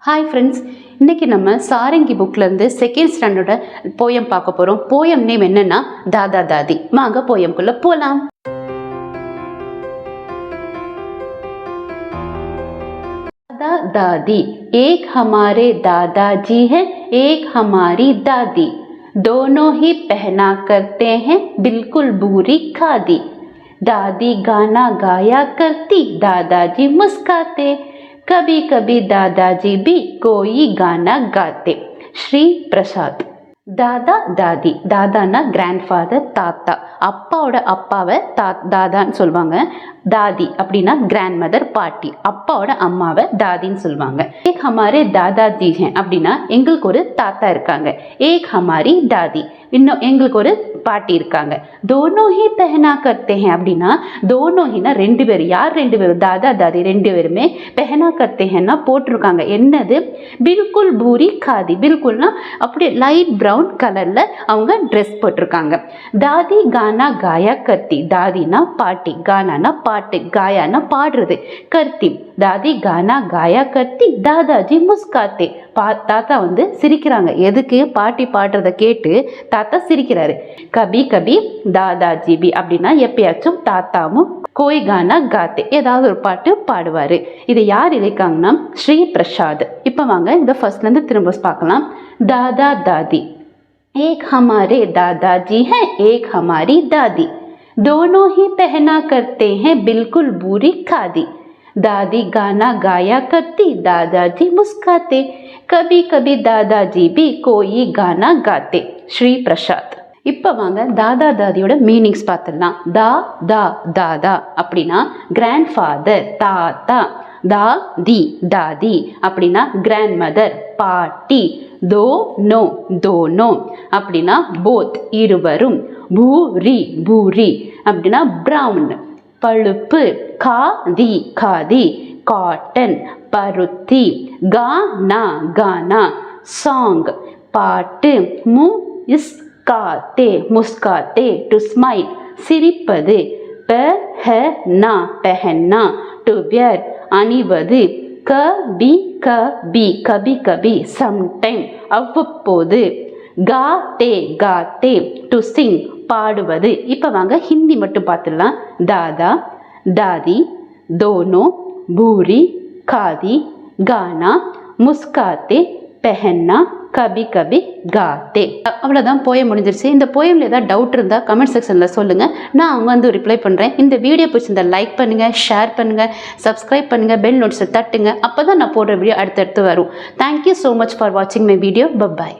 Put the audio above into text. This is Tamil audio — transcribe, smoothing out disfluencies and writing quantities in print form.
ஹாய் ஃப்ரெண்ட்ஸ், இன்றைக்கி நம்ம சாரங்கி புக்லேருந்து செகண்ட் ஸ்டாண்டர்டோட போயம் பார்க்க போகிறோம். போயம் நேம் என்னன்னா தாதா தாதி. வாங்க போயம்குள்ளே போகலாம். दादा दादी, एक हमारे दादाजी है, एक हमारी दादी, दोनों ही पहना करते हैं बिल्कुल बुरी खादी. दादी गाना गाया करती, दादाजी मुस्काते, कभी कभी दादाजी भी कोई गाना गाते. श्री प्रसाद. தாதா தாதி. தாதான்னா கிராண்ட்ஃபாதர், தாத்தா. அப்பாவோட அப்பாவை தாதான்னு சொல்லுவாங்க. தாதி அப்படின்னா கிராண்ட் மதர், பாட்டி. அப்பாவோட அம்மாவை தாதின்னு சொல்லுவாங்க. ஏக் ஹமாரே தாதாஜி ஹே அப்படின்னா எங்களுக்கு ஒரு தாத்தா இருக்காங்க. ஏக் ஹமாரி தாதி, இன்னும் எங்களுக்கு ஒரு பாட்டி இருக்காங்க. தோனோ ஹி பெஹனா கர்த்தே ஹே அப்படின்னா தோனோ ஹினா ரெண்டு பேர். யார் ரெண்டு பேரும்? தாதா தாதி ரெண்டு பேருமே பெஹனா கர்த்தே ஹேன்னா போட்டிருக்காங்க. என்னது? பில்குல் பூரி காதி. பில்குல்னா அப்படியே லைட் ப்ரௌன் கலர்ல அவங்க ட்ரெஸ் போட்டிருக்காங்க. தாதி கானா காயா கர்த்தி. தாதினா பாட்டி, கானானா பாட்டு, காயானா பாடுறது, கர்த்தி. தாதி கானா காயா கர்த்தி, தாதாஜி முஸ்காத்தே. தாத்தா வந்து சிரிக்கிறாங்க. எதுக்கு? பாட்டி பாடுறத கேட்டு தாத்தா சிரிக்கிறாரு. கபி கபி தாதாஜி பி அப்படின்னா எப்பயாச்சும் தாத்தாவும் கோய் கானா காத்தே ஏதாவது ஒரு பாட்டு பாடுவாரு. இதை யார் இழைக்காங்கன்னா ஸ்ரீ பிரசாத். இப்போ வாங்க இந்த ஃபர்ஸ்ட்லேருந்து திரும்ப பார்க்கலாம். தாதா தாதி. एक हमारे दादाजी हैं, एक हमारी दादी, दोनों ही पहना करते हैं बिल्कुल बुरी खादी. दादी गाना गाया करती, दादाजी मुस्काते, कभी कभी दादाजी भी कोई गाना गाते. श्री प्रसाद. இப்போ வாங்க தாதா தாதியோட மீனிங்ஸ் பார்த்துடலாம். தாதா அப்படின்னா கிராண்ட் ஃபாதர், தாத்தா. தாதி தாதி அப்படின்னா கிராண்ட் மதர், பாட்டி. தோனோ அப்படின்னா போத் இருவரும். பூரி பூரி அப்படின்னா பிரவுன், பழுப்பு. காதி காட்டன், பருத்தி. கானா சாங், பாட்டு. முஸ்காத்தே டு ஸ்மைல், சிரிப்பது. பெஹன்னா டு வியர், அணிவது. கபி கபி சம்டைம், அவ்வப்போது. காத்தே டு சிங், பாடுவது. இப்போ வாங்க ஹிந்தி மட்டும் பார்த்துடலாம். தாதா தாதி, தோனோ பூரி, காதி, கானா, முஸ்காத்தே, பெஹன்னா, கபி கபி காத்தே. அவ்வளோதான், போயம் முடிஞ்சிருச்சு. இந்த போயமில் ஏதாவது டவுட் இருந்தால் கமெண்ட் செக்ஷனில் சொல்லுங்கள், நான் அவங்க வந்து ரிப்ளை பண்ணுறேன். இந்த வீடியோ பிடிச்சிருந்தால் லைக் பண்ணுங்கள், ஷேர் பண்ணுங்கள், சப்ஸ்கிரைப் பண்ணுங்கள், பெல் நோட்ஸை தட்டுங்க. அப்போ தான் நான் போடுற வீடியோ அடுத்தடுத்து வரும். தேங்க்யூ ஸோ மச் ஃபார் வாட்சிங் மை வீடியோ. பை.